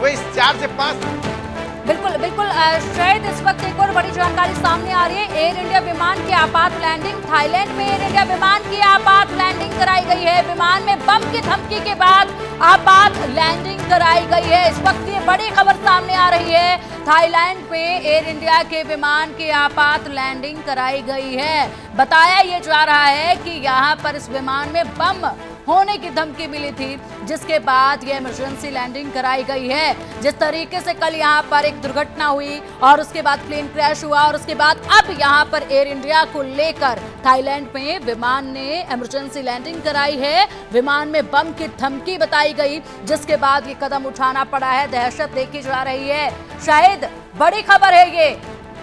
वही 4 से 5। बिल्कुल बिल्कुल शायद इस वक्त एक और बड़ी जानकारी सामने आ रही है। एयर इंडिया विमान की आपात लैंडिंग, थाईलैंड में एयर इंडिया विमान की आपात लैंडिंग कराई गई है। विमान में बम की धमकी के बाद आपात लैंडिंग कराई गई है। इस वक्त ये बड़ी खबर सामने आ रही है, थाईलैंड में एयर इंडिया के विमान की आपात लैंडिंग कराई गई है। बताया ये जा रहा है कि यहाँ पर इस विमान में बम होने की धमकी मिली थी, जिसके बाद यह इमरजेंसी लैंडिंग कराई गई है। जिस तरीके से कल यहाँ पर एक दुर्घटना हुई और उसके बाद प्लेन क्रैश हुआ और उसके बाद अब यहाँ पर एयर इंडिया को लेकर थाईलैंड में विमान ने इमरजेंसी लैंडिंग कराई है। विमान में बम की धमकी बताई गई, जिसके बाद ये कदम उठाना पड़ा है। दहशत देखी जा रही है, शायद बड़ी खबर है ये।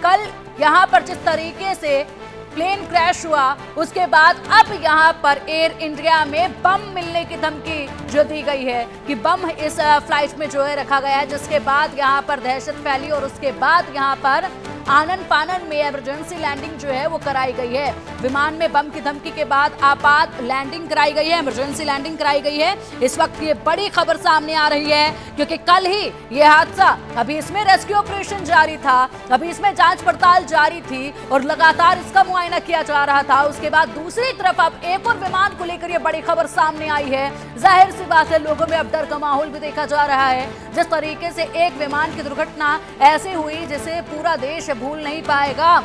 कल यहाँ पर जिस तरीके से प्लेन क्रैश हुआ, उसके बाद अब यहाँ पर एयर इंडिया में बम मिलने की धमकी जो दी गई है कि बम इस फ्लाइट में जो है रखा गया है, जिसके बाद यहाँ पर दहशत फैली और उसके बाद यहाँ पर आनन फानन में इमरजेंसी लैंडिंग जो है वो कराई गई है। विमान में बम की धमकी के बाद आपात लैंडिंग कराई गई है, इमरजेंसी लैंडिंग कराई गई है। इस वक्त ये बड़ी खबर सामने आ रही है, क्योंकि कल ही ये हादसा, अभी इसमें रेस्क्यू ऑपरेशन जारी था, अभी इसमें जांच पड़ताल जारी थी और लगातार इसका मुआयना किया जा रहा था। उसके बाद दूसरी तरफ अब एक और विमान को लेकर ये बड़ी खबर सामने आई है। जाहिर सी बात है, लोगों में अब डर का माहौल भी देखा जा रहा है। जिस तरीके से एक विमान की दुर्घटना ऐसी हुई जिसे पूरा देश भूल नहीं पाएगा,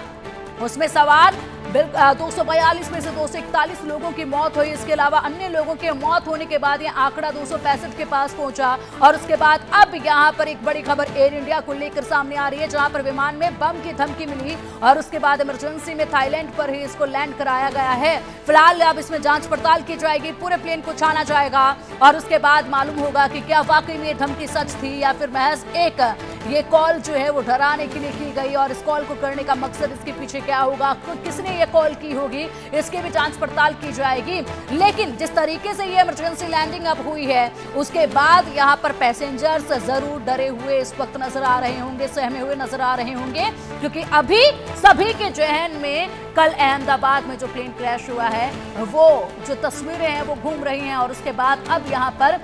उसमें सवार 242 में से 241 लोगों की मौत हुई। इसके अलावा अन्य लोगों के मौत होने के बाद यह आंकड़ा 265 के पास पहुंचा और उसके बाद अब यहां पर एक बड़ी खबर एयर इंडिया को लेकर सामने आ रही है, जहां पर विमान में बम की धमकी मिली और उसके बाद इमरजेंसी में थाईलैंड पर ही इसको लैंड कराया गया है। फिलहाल अब इसमें जांच पड़ताल की जाएगी, पूरे प्लेन को छाना जाएगा और उसके बाद मालूम होगा कि क्या वाकई में ये धमकी सच थी या फिर महज एक ये कॉल जो है वो डराने के लिए की गई और इस कॉल को करने का मकसद इसके पीछे क्या होगा, किसने ये कॉल की होगी, इसकी भी जांच पड़ताल की जाएगी। लेकिन जिस तरीके से ये इमरजेंसी लैंडिंग अब हुई है, उसके बाद यहाँ पर पैसेंजर्स जरूर डरे हुए इस वक्त नजर आ रहे होंगे, सहमे हुए नजर आ रहे होंगे, क्योंकि अभी सभी के जहन में कल अहमदाबाद में जो प्लेन क्रैश हुआ है वो जो तस्वीरें हैं वो घूम रही हैं। और उसके बाद अब यहाँ पर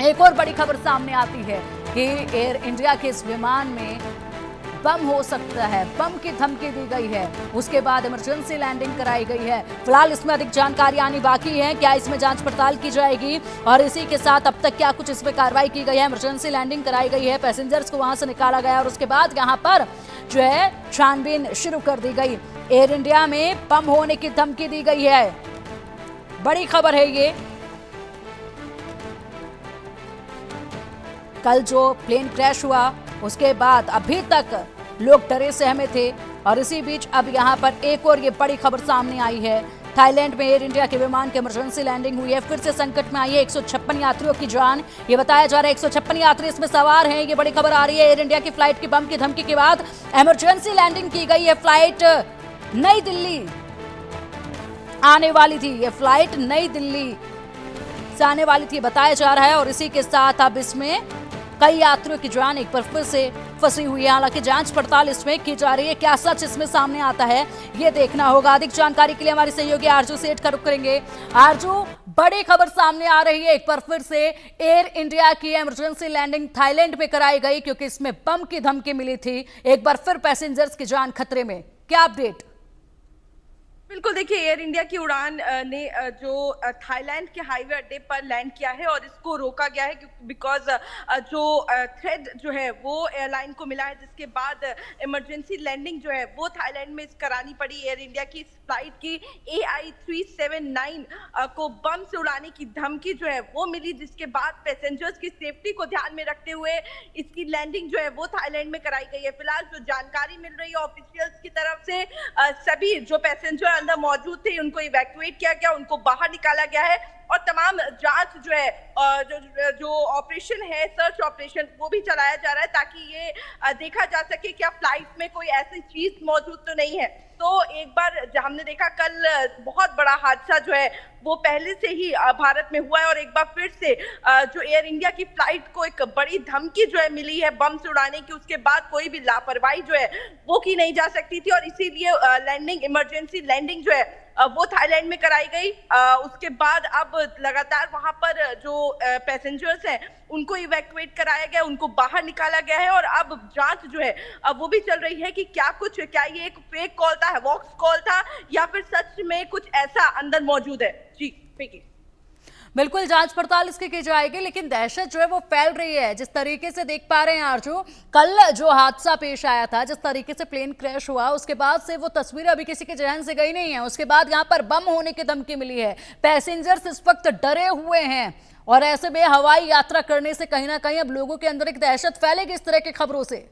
एक और बड़ी खबर सामने आती है कि एयर इंडिया के इस विमान में बम हो सकता है, बम की धमकी दी गई है। उसके बाद इमरजेंसी लैंडिंग कराई गई है। फिलहाल इसमें अधिक जानकारी आनी बाकी है, क्या इसमें जांच पड़ताल की जाएगी और इसी के साथ अब तक क्या कुछ इसमें कार्रवाई की गई है। इमरजेंसी लैंडिंग कराई गई है, पैसेंजर्स को वहां से निकाला गया और उसके बाद यहाँ पर जो है छानबीन शुरू कर दी गई। एयर इंडिया में बम होने की धमकी दी गई है, बड़ी खबर है ये। कल जो प्लेन क्रैश हुआ उसके बाद अभी तक लोग डरे सहमे थे और इसी बीच अब यहाँ पर एक और ये बड़ी खबर सामने आई है। थाईलैंड में एयर इंडिया के विमान की इमरजेंसी लैंडिंग हुई है, फिर से संकट में आई है 156 यात्रियों की जान। ये बताया जा रहा है 156 यात्री इसमें सवार हैं। ये बड़ी खबर आ रही है, एयर इंडिया की फ्लाइट की बम की धमकी के बाद इमरजेंसी लैंडिंग की गई है। फ्लाइट नई दिल्ली आने वाली थी, ये फ्लाइट नई दिल्ली से आने वाली थी बताया जा रहा है और इसी के साथ अब इसमें कई यात्रियों की जान एक बार फिर से फंसी हुई है। हालांकि जांच पड़ताल इसमें की जा रही है, क्या सच इसमें सामने आता है ये देखना होगा। अधिक जानकारी के लिए हमारे सहयोगी आरजू सेठ का रुख करेंगे। आरजू, बड़ी खबर सामने आ रही है एक बार फिर से, एयर इंडिया की इमरजेंसी लैंडिंग थाईलैंड में कराई गई क्योंकि इसमें बम की धमकी मिली थी। एक बार फिर पैसेंजर्स की जान खतरे में, क्या अपडेट? बिल्कुल, देखिए एयर इंडिया की उड़ान ने जो थाईलैंड के हाईवे अड्डे पर लैंड किया है और इसको रोका गया है बिकॉज जो थ्रेड जो है वो एयरलाइन को मिला है, जिसके बाद इमरजेंसी लैंडिंग जो है वो थाईलैंड में करानी पड़ी। एयर इंडिया की इस फ्लाइट की AI379 को बम से उड़ाने की धमकी जो है वो मिली, जिसके बाद पैसेंजर्स की सेफ्टी को ध्यान में रखते हुए इसकी लैंडिंग जो है वो थाईलैंड में कराई गई है। फिलहाल जो जानकारी मिल रही है ऑफिशियल्स की तरफ से, सभी जो पैसेंजर अंदर मौजूद थे उनको इवैक्यूएट किया गया, उनको बाहर निकाला गया है और तमाम जांच जो है जो ऑपरेशन है, सर्च ऑपरेशन, वो भी चलाया जा रहा है ताकि ये देखा जा सके क्या फ्लाइट में कोई ऐसी चीज मौजूद तो नहीं है। तो एक बार हमने देखा कल बहुत बड़ा हादसा जो है वो पहले से ही भारत में हुआ है और एक बार फिर से जो एयर इंडिया की फ्लाइट को एक बड़ी धमकी जो है मिली है बम से उड़ाने की, उसके बाद कोई भी लापरवाही जो है वो की नहीं जा सकती थी और इसीलिए लैंडिंग, इमरजेंसी लैंडिंग जो है वो थाईलैंड में कराई गई। उसके बाद अब लगातार वहां पर जो पैसेंजर्स हैं उनको इवैक्यूएट कराया गया, उनको बाहर निकाला गया है और अब जांच जो है वो भी चल रही है कि क्या ये एक फेक कॉल था, वॉक्स कॉल था, या फिर सच में कुछ ऐसा अंदर मौजूद है। जी फेकी बिल्कुल जांच पड़ताल इसकी की जाएगी, लेकिन दहशत जो है वो फैल रही है। जिस तरीके से देख पा रहे हैं आरजू, कल जो हादसा पेश आया था, जिस तरीके से प्लेन क्रैश हुआ, उसके बाद से वो तस्वीर अभी किसी के जहन से गई नहीं है। उसके बाद यहाँ पर बम होने की धमकी मिली है, पैसेंजर्स इस वक्त डरे हुए हैं और ऐसे में हवाई यात्रा करने से कहीं ना कहीं अब लोगों के अंदर एक दहशत फैलेगी इस तरह की खबरों से।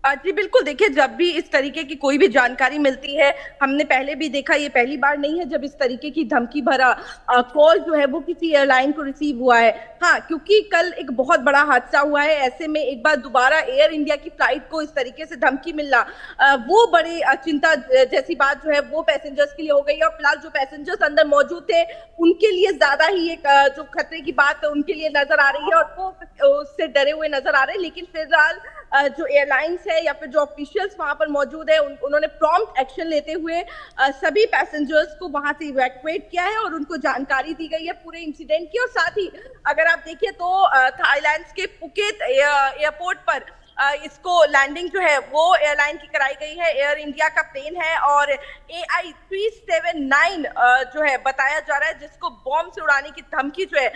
जी बिल्कुल, देखिए जब भी इस तरीके की कोई भी जानकारी मिलती है, हमने पहले भी देखा, ये पहली बार नहीं है जब इस तरीके की धमकी भरा कॉल जो है वो किसी एयरलाइन को रिसीव हुआ है। हाँ, क्योंकि कल एक बहुत बड़ा हादसा हुआ है, ऐसे में एक बार दोबारा एयर इंडिया की फ्लाइट को इस तरीके से धमकी मिलना वो बड़ी चिंता जैसी बात जो है वो पैसेंजर्स के लिए हो गई है। और फिलहाल जो पैसेंजर्स अंदर मौजूद थे उनके लिए ज्यादा ही एक जो खतरे की बात उनके लिए नजर आ रही है और वो उससे डरे हुए नजर आ रहे हैं। लेकिन फिलहाल जो एयरलाइंस है या फिर जो ऑफिशियल्स वहां पर मौजूद है उन्होंने प्रॉम्प्ट एक्शन लेते हुए सभी पैसेंजर्स को वहां से इवैक्यूएट किया है और उनको जानकारी दी गई है पूरे इंसिडेंट की। और साथ ही अगर आप देखिए तो थाईलैंड के फुकेत एयरपोर्ट पर इसको लैंडिंग जो है वो एयरलाइन की कराई गई है। एयर इंडिया का प्लेन है और AI 379 जो है बताया जा रहा है, जिसको बॉम्ब से उड़ाने की धमकी जो है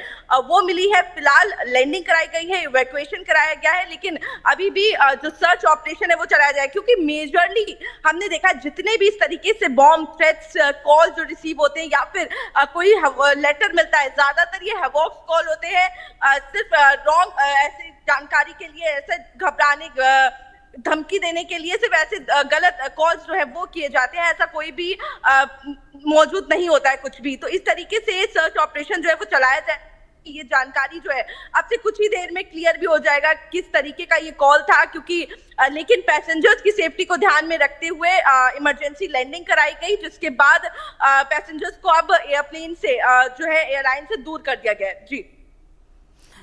वो मिली है। फिलहाल लैंडिंग कराई गई है, इवैक्यूएशन कराया गया है, लेकिन अभी भी जो सर्च ऑपरेशन है वो चलाया जाए, क्योंकि मेजरली हमने देखा जितने भी इस तरीके से बॉम्ब थ्रेट्स कॉल जो रिसीव होते हैं या फिर कोई लेटर मिलता है, ज्यादातर ये हैवॉक्स कॉल होते हैं, सिर्फ रॉन्ग ऐसे जानकारी के लिए, ऐसे घबराने धमकी देने के लिए सिर्फ ऐसे गलत कॉल्स जो है वो किए जाते हैं। ऐसा कोई भी मौजूद नहीं होता है कुछ भी। तो इस तरीके से सर्च ऑपरेशन जो है वो चलाया जाए, ये जानकारी जो है अब से कुछ ही देर में क्लियर भी हो जाएगा किस तरीके का ये कॉल था, क्योंकि लेकिन पैसेंजर्स की सेफ्टी को ध्यान में रखते हुए इमरजेंसी लैंडिंग कराई गई, जिसके बाद पैसेंजर्स को अब एयरप्लेन से जो है एयरलाइन से दूर कर दिया गया। जी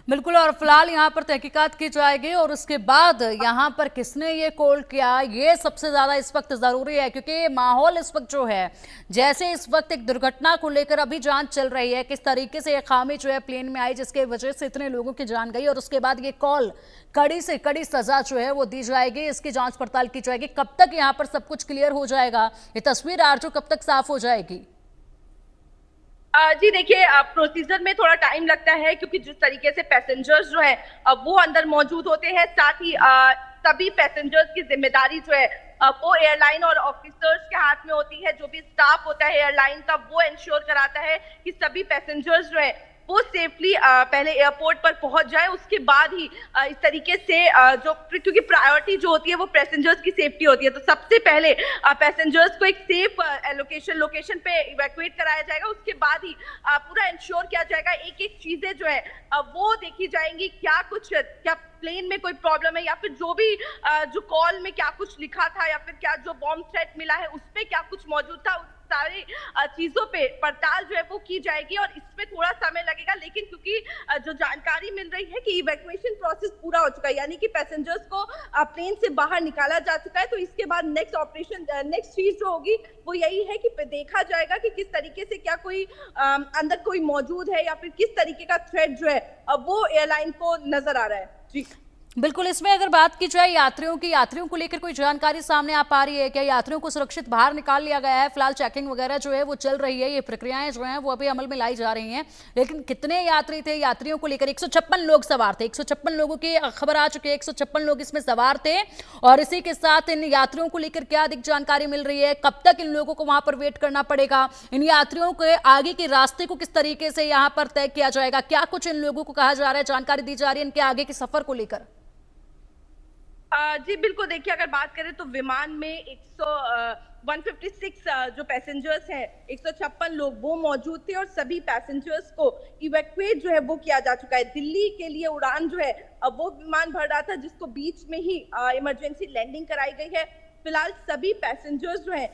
बिल्कुल, और फिलहाल यहाँ पर तहकीकात की जाएगी और उसके बाद यहाँ पर किसने ये कॉल किया ये सबसे ज्यादा इस वक्त जरूरी है, क्योंकि माहौल इस वक्त जो है, जैसे इस वक्त एक दुर्घटना को लेकर अभी जांच चल रही है, किस तरीके से ये खामी जो है प्लेन में आई जिसके वजह से इतने लोगों की जान गई, और उसके बाद ये कॉल कड़ी से कड़ी सजा जो है वो दी जाएगी, इसकी जांच पड़ताल की जाएगी। कब तक यहाँ पर सब कुछ क्लियर हो जाएगा, ये तस्वीर आरजू कब तक साफ हो जाएगी? जी देखिए, प्रोसीजर में थोड़ा टाइम लगता है, क्योंकि जिस तरीके से पैसेंजर्स जो है वो अंदर मौजूद होते हैं, साथ ही सभी पैसेंजर्स की जिम्मेदारी जो है वो एयरलाइन और ऑफिसर्स के हाथ में होती है। जो भी स्टाफ होता है एयरलाइन का वो इंश्योर कराता है कि सभी पैसेंजर्स जो है वो सेफली पहले एयरपोर्ट पर पहुंच जाए। उसके बाद ही इस तरीके से जो, क्योंकि प्रायोरिटी जो होती है वो पैसेंजर्स की सेफ्टी होती है, तो सबसे पहले पैसेंजर्स को एक सेफ लोकेशन पे इवैक्यूएट कराया जाएगा। उसके बाद ही पूरा इंश्योर किया जाएगा, एक एक चीजें जो है वो देखी जाएंगी, क्या प्लेन में कोई प्रॉब्लम है या फिर जो भी जो कॉल में क्या कुछ लिखा था या फिर क्या जो बॉम्ब थ्रेट मिला है उसपे क्या कुछ मौजूद था, सारी चीजों पे पड़ताल जो है वो की जाएगी। और इसमें थोड़ा समय लगेगा, लेकिन क्योंकि जो जानकारी मिल रही है कि इवैक्यूएशन प्रोसेस पूरा हो चुका है, यानी कि पैसेंजर्स को प्लेन से बाहर निकाला जा चुका है, तो इसके बाद नेक्स्ट चीज जो होगी वो यही है कि देखा जाएगा कि किस तरीके से क्या कोई अंदर कोई मौजूद है या फिर किस तरीके का थ्रेट जो है वो एयरलाइन को नजर आ रहा है। जी बिल्कुल, इसमें अगर बात की जाए यात्रियों को लेकर कोई जानकारी सामने आ पा रही है क्या? यात्रियों को सुरक्षित बाहर निकाल लिया गया है? फिलहाल चेकिंग वगैरह जो है वो चल रही है, ये प्रक्रियाएं जो हैं वो अभी अमल में लाई जा रही हैं, लेकिन कितने यात्री थे? यात्रियों को लेकर 156 लोग सवार थे, 156 लोगों की खबर आ चुकी है, 156 लोग इसमें सवार थे। और इसी के साथ इन यात्रियों को लेकर क्या अधिक जानकारी मिल रही है? कब तक इन लोगों को वहां पर वेट करना पड़ेगा? इन यात्रियों के आगे के रास्ते को किस तरीके से यहाँ पर तय किया जाएगा? क्या कुछ इन लोगों को कहा जा रहा है, जानकारी दी जा रही है इनके आगे के सफर को लेकर? जी बिल्कुल, देखिए अगर बात करें तो विमान में 156 जो पैसेंजर्स हैं, 156 लोग वो मौजूद थे और सभी पैसेंजर्स को इवैक्यूएट जो है वो किया जा चुका है। दिल्ली के लिए उड़ान जो है वो विमान भर रहा था, जिसको बीच में ही इमरजेंसी लैंडिंग कराई गई है। फिलहाल सभी पैसेंजर्स जो है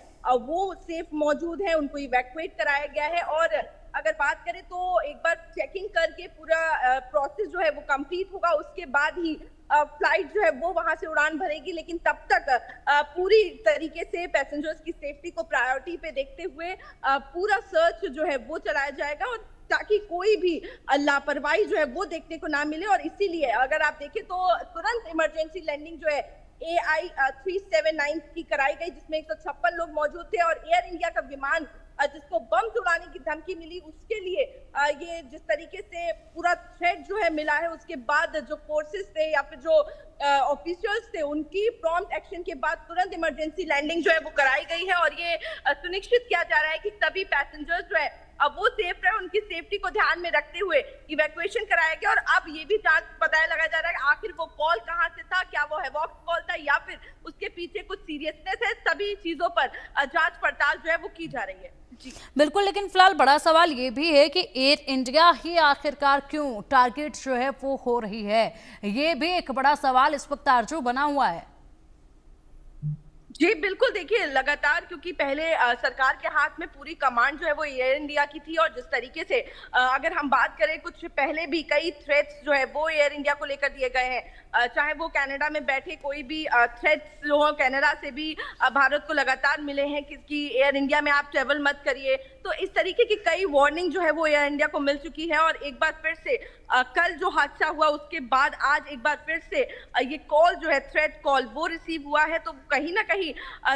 वो सेफ मौजूद है, उनको इवैक्यूएट कराया गया है। और अगर बात करें तो एक बार चेकिंग करके पूरा प्रोसेस जो है वो कंप्लीट होगा, उसके बाद ही फ्लाइट जो है वो वहां से उड़ान भरेगी, लेकिन तब तक पूरी तरीके से पैसेंजर्स की सेफ्टी को प्रायोरिटी पे देखते हुए पूरा सर्च जो है वो चलाया जाएगा, और ताकि कोई भी लापरवाही जो है वो देखने को ना मिले। और इसीलिए अगर आप देखें तो तुरंत इमरजेंसी लैंडिंग जो है AI 379 की कराई गई, जिसमें 156 लोग मौजूद थे। और एयर इंडिया का विमान जिसको बम उड़ाने की धमकी मिली, उसके लिए ये जिस तरीके से पूरा थ्रेट जो है मिला है, उसके बाद जो फोर्सेस थे या फिर जो ऑफिशियल्स थे, उनकी प्रॉम्प्ट एक्शन के बाद तुरंत इमरजेंसी लैंडिंग जो है वो कराई गई है। और ये सुनिश्चित किया जा रहा है कि सभी पैसेंजर्स जो है अब वो सेफ रहे, उनकी सेफ्टी को ध्यान में रखते हुए इवैक्यूएशन कराया गया। और अब ये भी जांच पता लगा जा रहा है कि आखिर वो कॉल कहां से था, क्या वो हैवॉक्स कॉल था या फिर उसके पीछे कुछ सीरियसनेस है। सभी चीजों पर जांच पड़ताल जो है वो की जा रही है। जी बिल्कुल, लेकिन फिलहाल बड़ा सवाल ये भी है कि एयर इंडिया ही आखिरकार क्यों टारगेट जो है वो हो रही है, ये भी एक बड़ा सवाल इस वक्त आरजू बना हुआ है। जी बिल्कुल, देखिए लगातार, क्योंकि पहले सरकार के हाथ में पूरी कमांड जो है वो एयर इंडिया की थी, और जिस तरीके से अगर हम बात करें कुछ पहले भी कई थ्रेट्स जो है वो एयर इंडिया को लेकर दिए गए हैं, चाहे वो कनाडा में बैठे कोई भी थ्रेट्स जो हो, कनाडा से भी भारत को लगातार मिले हैं कि एयर इंडिया में आप ट्रेवल मत करिए। तो इस तरीके की कई वार्निंग जो है वो एयर इंडिया को मिल चुकी है। और एक बार फिर से कल जो हादसा हुआ उसके बाद आज एक बार फिर से ये कॉल जो है थ्रेट कॉल वो रिसीव हुआ है, तो कहीं ना कहीं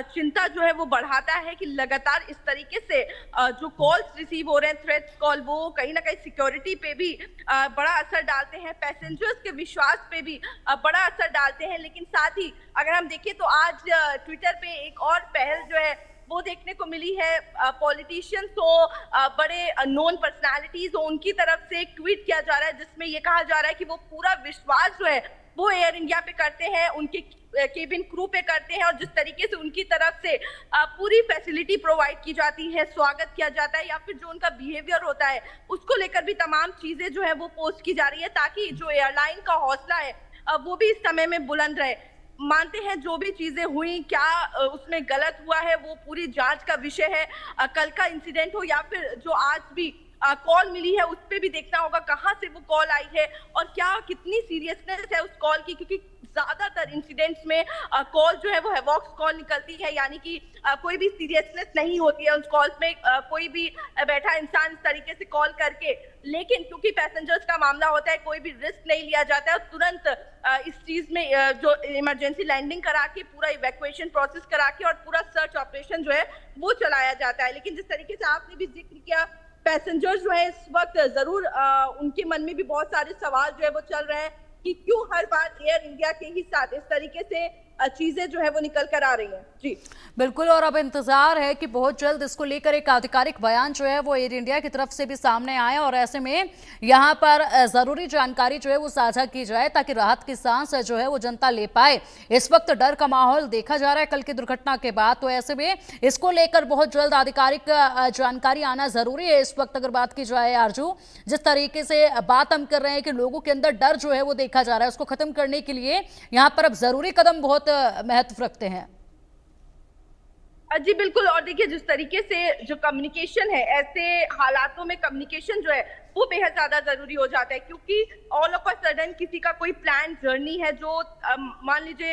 चिंता जो है वो बढ़ाता है कि लगातार इस तरीके से जो कॉल्स रिसीव हो रहे हैं थ्रेट कॉल, वो कहीं ना कहीं सिक्योरिटी पे भी बड़ा असर डालते हैं, पैसेंजर्स के विश्वास पे भी बड़ा असर डालते हैं। लेकिन साथ ही अगर हम देखें तो आज ट्विटर पे एक और पहल जो है वो देखने को मिली है, पॉलिटिशियंस हो, बड़े नोन पर्सनालिटीज हो, उनकी तरफ से एक ट्वीट किया जा रहा है जिसमें ये कहा जा रहा है कि वो पूरा विश्वास जो है वो एयर इंडिया पे करते हैं, उनके केबिन क्रू पे करते हैं, और जिस तरीके से उनकी तरफ से पूरी फैसिलिटी प्रोवाइड की जाती है, स्वागत किया जाता है, या फिर जो उनका बिहेवियर होता है उसको लेकर भी तमाम चीजें जो है वो पोस्ट की जा रही है, ताकि जो एयरलाइन का हौसला है वो भी इस समय में बुलंद रहे। मानते हैं जो भी चीजें हुई, क्या उसमें गलत हुआ है वो पूरी जांच का विषय है। कल का इंसिडेंट हो या फिर जो आज भी कॉल मिली है उस पर भी देखना होगा कहां से वो कॉल आई है और क्या कितनी सीरियसनेस है उस कॉल की, क्योंकि ज्यादातर इंसिडेंट्स में कॉल जो है वो हैवॉक्स कॉल निकलती है, यानी कि कोई भी सीरियसनेस नहीं होती है उस कॉल में, कोई भी बैठा इंसान इस तरीके से कॉल करके, लेकिन क्योंकि पैसेंजर्स का मामला होता है कोई भी रिस्क नहीं लिया जाता है और तुरंत इस चीज में जो इमरजेंसी लैंडिंग करा के पूरा इवैक्यूएशन प्रोसेस करा के और पूरा सर्च ऑपरेशन जो है वो चलाया जाता है। लेकिन जिस तरीके से आपने भी जिक्र किया, पैसेंजर्स जो है इस वक्त जरूर उनके मन में भी बहुत सारे सवाल जो है वो चल रहे हैं कि क्यों हर बार एयर इंडिया के ही साथ इस तरीके से चीजें जो है वो निकल कर आ रही हैं। जी बिल्कुल, और अब इंतजार है कि बहुत जल्द इसको लेकर एक आधिकारिक बयान जो है वो एयर इंडिया की तरफ से भी सामने आए और ऐसे में यहाँ पर जरूरी जानकारी जो है वो साझा की जाए ताकि राहत की सांस जो है वो जनता ले पाए। इस वक्त डर का माहौल देखा जा रहा है कल की दुर्घटना के बाद, तो ऐसे में इसको लेकर बहुत जल्द आधिकारिक जानकारी आना जरूरी है। इस वक्त अगर बात की जाए आरजू, जिस तरीके से बात हम कर रहे हैं कि लोगों के अंदर डर जो है वो देखा जा रहा है, उसको खत्म करने के लिए यहाँ पर अब जरूरी कदम बहुत महत्व रखते हैं। जी बिल्कुल, और देखिए जिस तरीके से जो कम्युनिकेशन है, ऐसे हालातों में कम्युनिकेशन जो है वो बेहद ज्यादा जरूरी हो जाता है, क्योंकि ऑल ऑफ अ सडन किसी का कोई प्लान जर्नी है जो मान लीजिए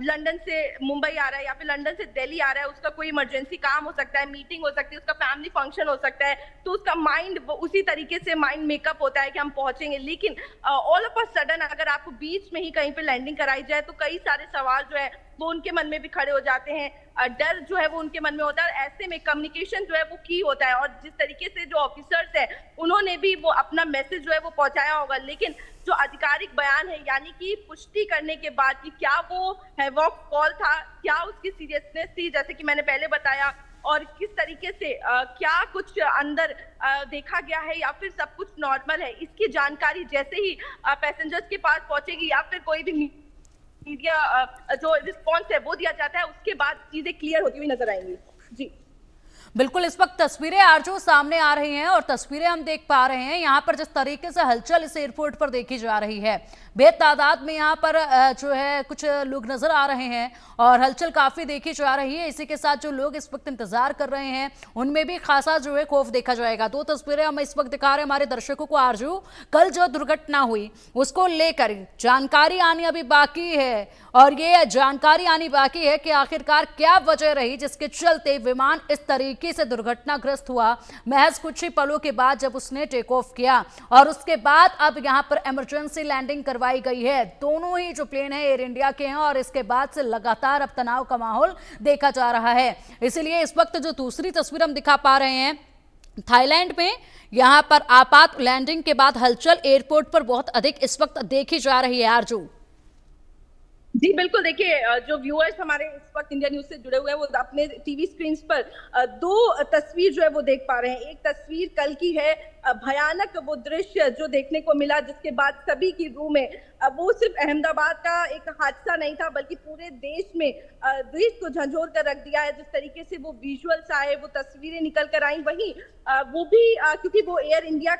लंदन से मुंबई आ रहा है या फिर लंदन से दिल्ली आ रहा है, उसका कोई इमरजेंसी काम हो सकता है, मीटिंग हो सकती है, उसका फैमिली फंक्शन हो सकता है, तो उसका माइंड उसी तरीके से माइंड मेकअप होता है कि हम पहुंचेंगे। लेकिन ऑल ऑफ अ सडन अगर आपको बीच में ही कहीं पे लैंडिंग कराई जाए तो कई सारे सवाल जो है वो उनके मन में भी खड़े हो जाते हैं, डर जो है वो उनके मन में होता है। ऐसे में कम्युनिकेशन जो है वो की होता है, और जिस तरीके से जो ऑफिसर्स है उन्होंने भी वो अपना मैसेज जो है वो पहुंचाया होगा, लेकिन जो आधिकारिक बयान है यानी कि पुष्टि करने के बाद कि क्या वो हैवॉक्स कॉल था, क्या उसकी सीरियसनेस थी जैसे कि मैंने पहले बताया, और किस तरीके से क्या कुछ अंदर देखा गया है या फिर सब कुछ नॉर्मल है, इसकी जानकारी जैसे ही पैसेंजर्स के पास पहुंचेगी या फिर कोई भी मीडिया जो रिस्पॉन्स है वो दिया जाता है, उसके बाद चीजें क्लियर होती हुई नजर आएंगी। जी बिल्कुल, इस वक्त तस्वीरें आरजू सामने आ रही हैं और तस्वीरें हम देख पा रहे हैं यहाँ पर जिस तरीके से हलचल इस एयरपोर्ट पर देखी जा रही है, बेतादाद में यहाँ पर जो है कुछ लोग नजर आ रहे हैं और हलचल काफी देखी जा रही है। इसी के साथ जो लोग इस वक्त इंतजार कर रहे हैं उनमें भी खासा जो है खौफ देखा जाएगा। दो तस्वीरें हम इस वक्त दिखा रहे हैं हमारे दर्शकों को। आरजू, कल जो दुर्घटना हुई उसको लेकर जानकारी आनी अभी बाकी है और ये जानकारी आनी बाकी है कि आखिरकार क्या वजह रही जिसके चलते विमान इस तरीके से दुर्घटनाग्रस्त हुआ महज कुछ ही पलों के बाद जब उसने टेक ऑफ किया। और उसके बाद अब यहां पर इमरजेंसी लैंडिंग करवाई गई है। दोनों ही जो प्लेन है एयर इंडिया के हैं और इसके बाद से लगातार अब तनाव का माहौल देखा जा रहा है। इसीलिए इस वक्त जो दूसरी तस्वीर हम दिखा पा रहे हैं थाईलैंड में, यहां पर आपात लैंडिंग के बाद हलचल एयरपोर्ट पर बहुत अधिक इस वक्त देखी जा रही है। आरजू जी बिल्कुल, देखिए जो व्यूअर्स हमारे इस वक्त इंडिया न्यूज से जुड़े हुए हैं वो अपने टीवी स्क्रीन पर दो तस्वीर जो है वो देख पा रहे हैं। एक तस्वीर कल की है, भयानक वो दृश्य जो देखने को मिला जिसके बाद सभी की रूह में वो सिर्फ अहमदाबाद का एक हादसा नहीं था बल्कि पूरे देश में देश को झंझोर कर रख दिया है। जिस तरीके से वो विजुअल्स आए, वो तस्वीरें निकल कर आई, वहीं वो भी क्योंकि वो एयर इंडिया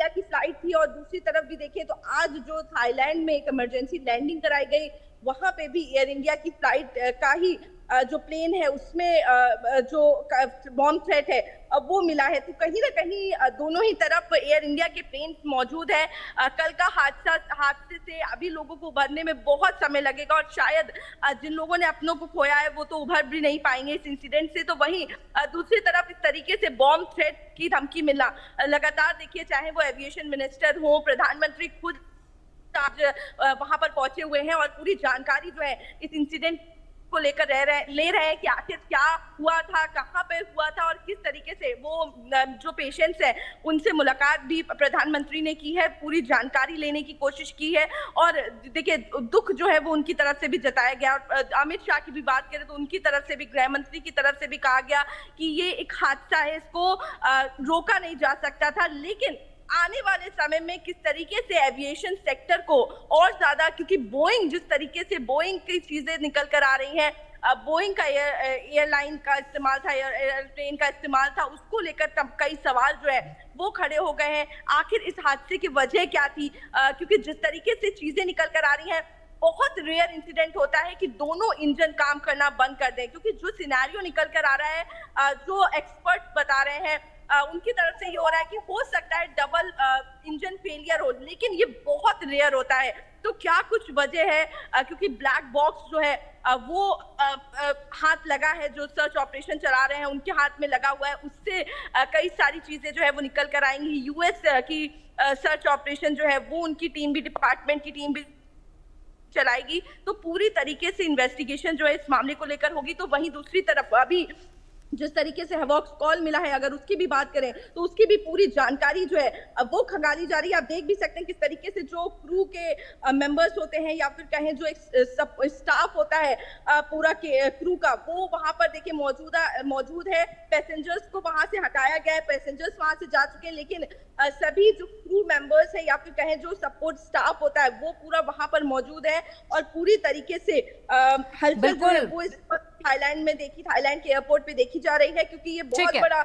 की फ्लाइट थी और दूसरी तरफ भी देखें तो आज जो थाईलैंड में एक इमरजेंसी लैंडिंग कराई गई वहां पे भी एयर इंडिया की फ्लाइट का ही जो प्लेन है उसमें जो बॉम्ब थ्रेट है वो मिला है। तो कहीं ना कहीं दोनों ही तरफ एयर इंडिया के प्लेन मौजूद है। कल का हादसे से अभी लोगों को उभरने में बहुत समय लगेगा और शायद जिन लोगों ने अपनों को खोया है वो तो उभर भी नहीं पाएंगे इस इंसिडेंट से। तो वहीं दूसरी तरफ इस तरीके से बॉम्ब थ्रेट की धमकी मिलना लगातार, देखिए चाहे वो एविएशन मिनिस्टर हो, प्रधानमंत्री खुद आज वहां पर पहुंचे हुए हैं और पूरी जानकारी जो है इस इंसिडेंट को लेकर ले रहे हैं कि आखिर क्या हुआ था, कहां पे हुआ था और किस तरीके से वो जो पेशेंट्स हैं उनसे मुलाकात भी प्रधानमंत्री ने की है, पूरी जानकारी लेने की कोशिश की है। और देखिए दुख जो है वो उनकी तरफ से भी जताया गया और अमित शाह की भी बात करें तो उनकी तरफ से भी, गृह मंत्री की तरफ से भी कहा गया कि ये एक हादसा है, इसको रोका नहीं जा सकता था। लेकिन आने वाले समय में किस तरीके से एविएशन सेक्टर को और ज्यादा, क्योंकि बोइंग जिस तरीके से बोइंग की चीजें निकल कर आ रही हैं, बोइंग का एयरलाइन का इस्तेमाल था, एयरप्लेन का इस्तेमाल था, उसको लेकर तब कई सवाल जो है वो खड़े हो गए हैं। आखिर इस हादसे की वजह क्या थी? क्योंकि जिस tariके से चीजें निकल कर आ रही हैं, बहुत रेयर इंसिडेंट होता है कि दोनों इंजन काम करना बंद कर दें। क्योंकि जो सिनेरियो निकल कर आ रहा है, जो एक्सपर्ट बता रहे हैं उनकी तरफ से ये हो रहा है कि हो सकता है डबल इंजन फेलियर हो, लेकिन ये बहुत रेयर होता है। तो क्या कुछ वजह है? क्योंकि ब्लैक बॉक्स जो है वो हाथ लगा है, जो सर्च ऑपरेशन चला रहे हैं उनके हाथ में लगा हुआ है, उससे कई सारी चीजें जो है वो निकल कर आएंगी। यूएस की सर्च ऑपरेशन जो है वो उनकी टीम भी, डिपार्टमेंट की टीम भी चलाएगी। तो पूरी तरीके से इन्वेस्टिगेशन जो है इस मामले को लेकर होगी। तो वहीं दूसरी तरफ अभी जिस तरीके से हवॉक्स कॉल मिला है, अगर उसकी भी बात करें तो उसकी भी पूरी जानकारी जो है वो खंगाली जा रही है। आप देख भी सकते हैं किस तरीके से जो क्रू के मेंबर्स होते हैं या फिर कहें जो एक स्टाफ होता है पूरा के क्रू का, वो वहां पर देखिए मौजूद है। पैसेंजर्स को वहां से हटाया गया है, पैसेंजर्स वहां से जा चुके हैं, लेकिन सभी जो क्रू मेंबर्स है या फिर कहें जो सपोर्ट स्टाफ होता है वो पूरा वहां पर मौजूद है। और पूरी तरीके से हलचल जो है वो इस थाईलैंड में थाईलैंड के एयरपोर्ट पे देखी जा रही है, क्योंकि ये बहुत बड़ा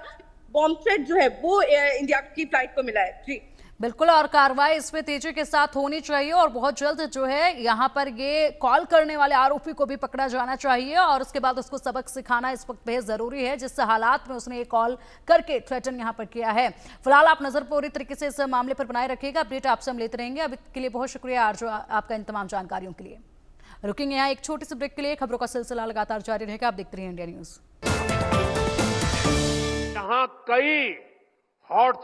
बॉम्ब थ्रेट जो है वो इंडिया की फ्लाइट को मिला है। जी बिल्कुल, और कार्रवाई इसमें तेजी के साथ होनी चाहिए और बहुत जल्द जो है यहाँ पर ये कॉल करने वाले आरोपी को भी पकड़ा जाना चाहिए और उसके बाद उसको सबक सिखाना इस वक्त बेहद जरूरी है, जिस हालात में उसने ये कॉल करके थ्रेटन यहाँ पर किया है। फिलहाल आप नजर पूरी तरीके से इस मामले पर बनाए रखिएगा, अपडेट आपसे हम लेते रहेंगे। अभी के लिए बहुत शुक्रिया आरजू आपका इन तमाम जानकारियों के लिए। रुकेंगे यहाँ एक छोटे से ब्रेक के लिए, खबरों का सिलसिला लगातार जारी रहेगा। आप देखते रहिए इंडिया न्यूज। यहाँ कई हॉट